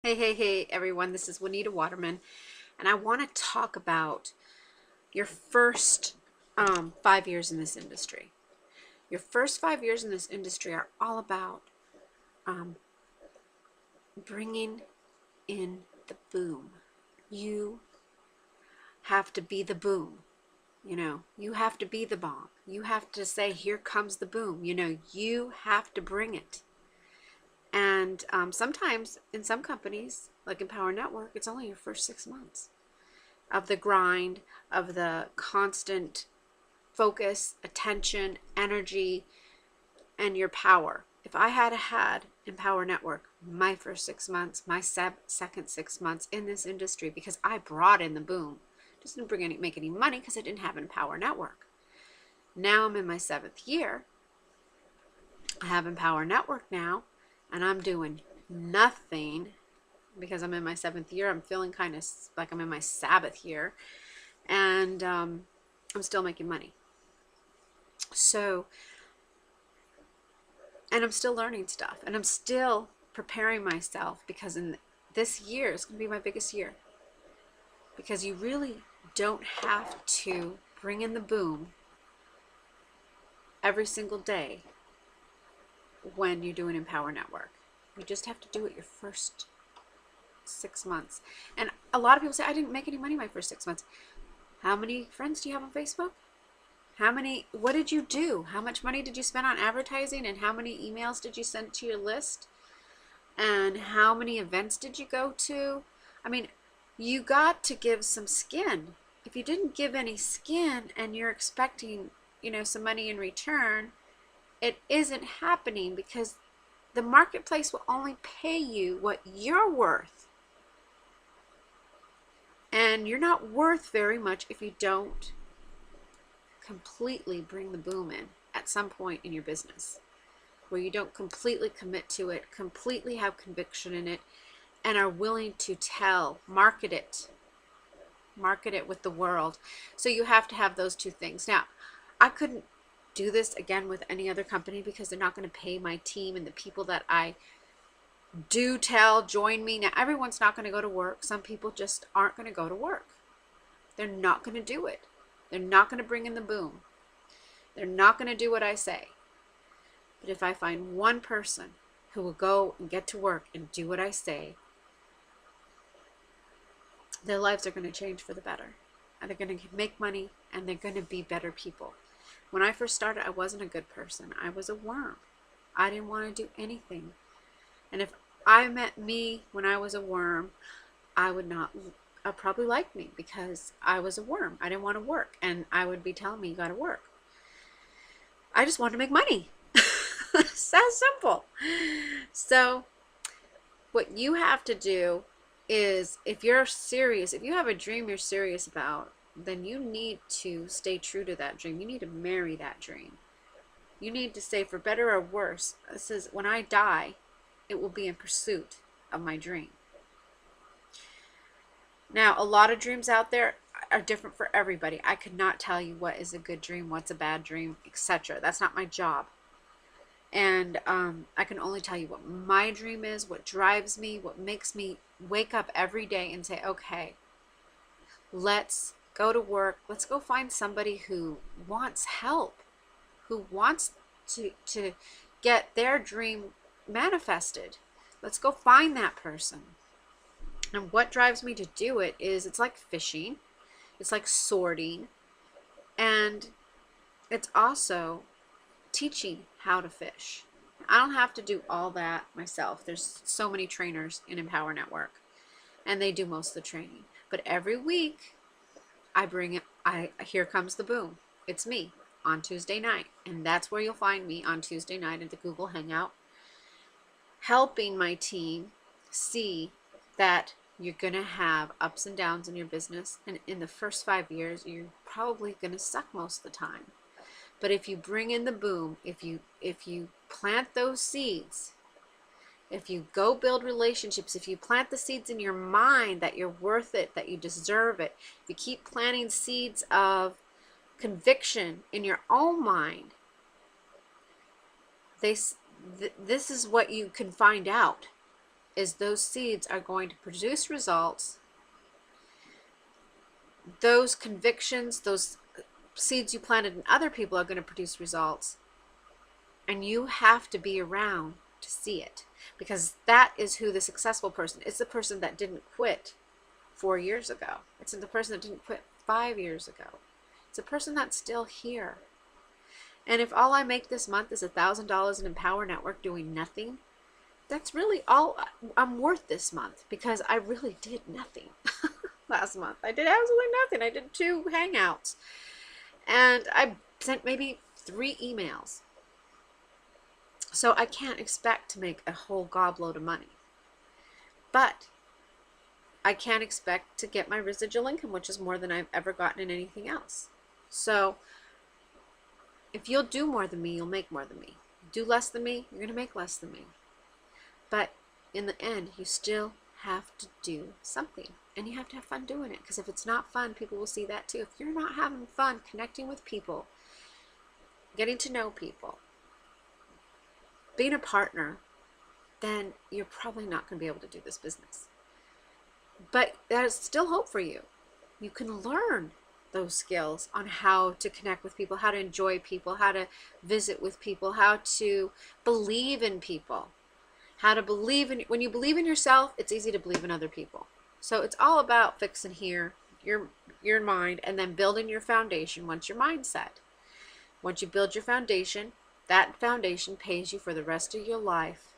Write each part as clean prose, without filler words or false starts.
Hey, everyone. This is Juanita Waterman, and I want to talk about your first 5 years in this industry. Your first 5 years in this industry are all about um, bringing in the boom. You have to be the boom. You have to be the bomb. You have to say, here comes the boom. You have to bring it. And sometimes in some companies, like in Power Network, it's only your first 6 months of the grind, of the constant focus, attention, energy, and your power. If I had in Power Network my first 6 months, my second 6 months in this industry, because I brought in the boom, just didn't make any money because I didn't have in Power Network. Now I'm in my 7th year. I have in Power Network now, and I'm doing nothing because I'm in my 7th year. I'm feeling kind of like I'm in my Sabbath year, and I'm still making money. So, and I'm still learning stuff, and I'm still preparing myself because in this year is going to be my biggest year, because you really don't have to bring in the boom every single day when you're doing Empower Network. You just have to do it your first 6 months. And a lot of people say, I didn't make any money my first 6 months. How many friends do you have on Facebook? What did you do? How much money did you spend on advertising? And how many emails did you send to your list? And how many events did you go to? I mean, you got to give some skin. If you didn't give any skin and you're expecting, some money in return, it isn't happening, because the marketplace will only pay you what you're worth. And you're not worth very much if you don't completely bring the boom in at some point in your business, where you don't completely commit to it, completely have conviction in it, and are willing to market it with the world. So you have to have those two things. Now, I couldn't do this again with any other company because they're not going to pay my team and the people that I do tell join me. Now, everyone's not going to go to work. Some people just aren't going to go to work. They're not going to do it. They're not going to bring in the boom. They're not going to do what I say. But if I find one person who will go and get to work and do what I say, their lives are going to change for the better. And they're going to make money, and they're going to be better people. When I first started, I wasn't a good person. I was a worm. I didn't want to do anything. And if I met me when I was a worm, I would not probably like me, because I was a worm. I didn't want to work, and I would be telling me, you got to work. I just wanted to make money. It's that simple. So what you have to do is, if you're serious, if you have a dream you're serious about, then you need to stay true to that dream. You need to marry that dream. You need to say, for better or worse, this is, when I die, it will be in pursuit of my dream. Now, a lot of dreams out there are different for everybody. I could not tell you what is a good dream, what's a bad dream, etc. That's not my job. And I can only tell you what my dream is, what drives me, what makes me wake up every day and say, okay, let's go to work. Let's go find somebody who wants help, who wants to get their dream manifested. Let's go find that person. And what drives me to do it is, it's like fishing, it's like sorting, and it's also teaching how to fish. I don't have to do all that myself. There's so many trainers in Empower Network, and they do most of the training. But every week, I bring it. Here comes the boom. It's me on Tuesday night, and that's where you'll find me on Tuesday night at the Google Hangout, helping my team see that you're going to have ups and downs in your business, and in the first 5 years, you're probably going to suck most of the time. But if you bring in the boom, if you plant those seeds, if you go build relationships, if you plant the seeds in your mind that you're worth it, that you deserve it, if you keep planting seeds of conviction in your own mind, this is what you can find out. is those seeds are going to produce results. Those convictions, those seeds you planted in other people are going to produce results. And you have to be around to see it, because that is who the successful person is. The person that didn't quit 4 years ago. It's the person that didn't quit 5 years ago. It's a person that's still here. And if all I make this month is $1,000 in Empower Network doing nothing, that's really all I'm worth this month, because I really did nothing last month. I did absolutely nothing. I did 2 hangouts and I sent maybe 3 emails. So I can't expect to make a whole gobload of money, but I can expect to get my residual income, which is more than I've ever gotten in anything else. So if you'll do more than me, you'll make more than me. Do less than me, you're going to make less than me. But in the end, you still have to do something, and you have to have fun doing it, because if it's not fun, people will see that too. If you're not having fun connecting with people, getting to know people, being a partner, then you're probably not going to be able to do this business. But there's still hope for you. You can learn those skills on how to connect with people, how to enjoy people, how to visit with people, how to believe in people, how to believe in, when you believe in yourself, it's easy to believe in other people. So it's all about fixing here, your mind, and then building your foundation once your mind's set. Once you build your foundation, that foundation pays you for the rest of your life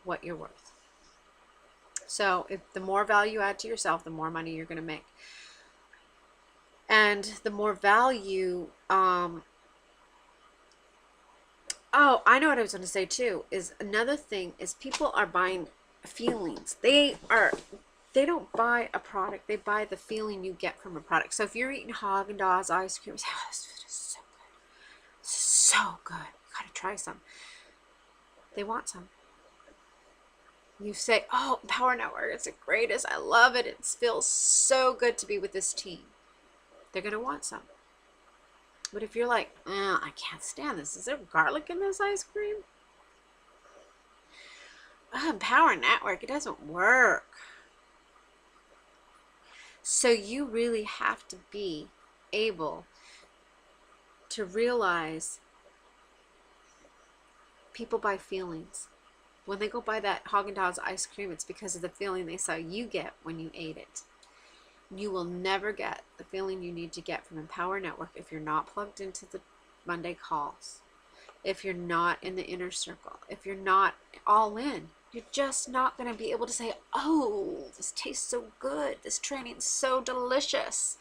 what you're worth. So if the more value you add to yourself, the more money you're going to make. And the more value, oh, I know what I was going to say too, is another thing is people are buying feelings. They don't buy a product, they buy the feeling you get from a product. So if you're eating Haagen-Dazs ice cream, oh, this food is so good. So good. You got to try some. They want some. You say, oh, Power Network, it's the greatest. I love it. It feels so good to be with this team. They're going to want some. But if you're like, I can't stand this. Is there garlic in this ice cream? Power Network, it doesn't work. So you really have to be able to realize people buy feelings. When they go buy that Haagen-Dazs ice cream, it's because of the feeling they saw you get when you ate it. You will never get the feeling you need to get from Empower Network if you're not plugged into the Monday calls, if you're not in the inner circle, if you're not all in. You're just not going to be able to say, oh, this tastes so good. This training's so delicious.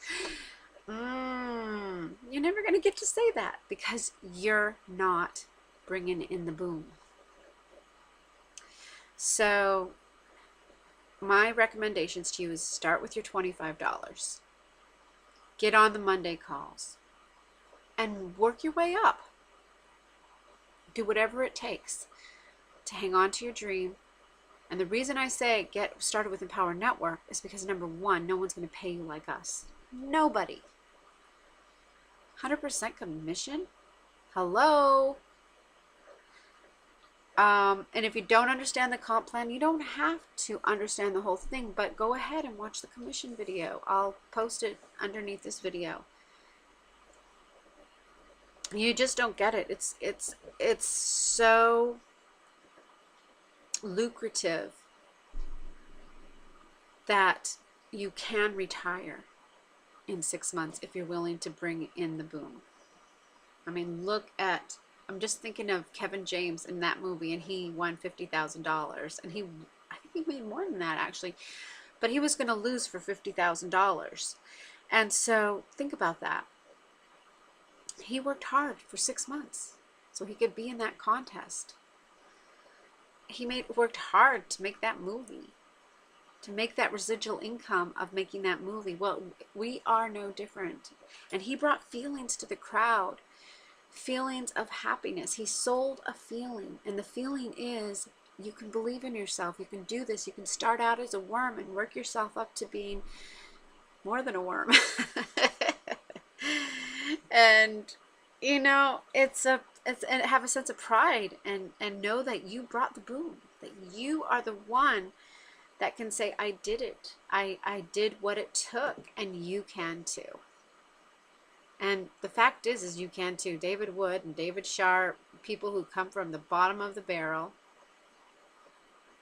You're never going to get to say that because you're not bringing in the boom. So my recommendations to you is start with your $25. Get on the Monday calls and work your way up. Do whatever it takes to hang on to your dream. And the reason I say get started with Empower Network is because, number one, no one's going to pay you like us. Nobody. 100% commission? Hello? And if you don't understand the comp plan, you don't have to understand the whole thing, but go ahead and watch the commission video. I'll post it underneath this video. You just don't get it. It's so lucrative that you can retire in 6 months if you're willing to bring in the boom. I mean, look at, I'm just thinking of Kevin James in that movie, and he won $50,000, and I think he made more than that actually, but he was going to lose for $50,000. And so think about that. He worked hard for 6 months so he could be in that contest. He worked hard to make that movie, to make that residual income of making that movie. Well, we are no different. And he brought feelings to the crowd, feelings of happiness. He sold a feeling, and the feeling is you can believe in yourself. You can do this. You can start out as a worm and work yourself up to being more than a worm. And you know, and have a sense of pride and know that you brought the boom, that you are the one that can say, I did it. I did what it took, and you can too. And the fact is you can too. David Wood and David Sharpe, people who come from the bottom of the barrel.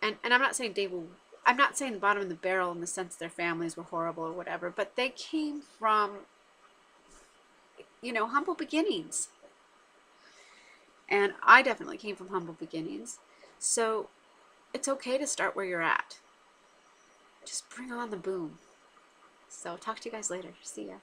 And I'm not saying I'm not saying the bottom of the barrel in the sense their families were horrible or whatever, but they came from, humble beginnings. And I definitely came from humble beginnings. So it's okay to start where you're at. Just bring on the boom. So talk to you guys later. See ya.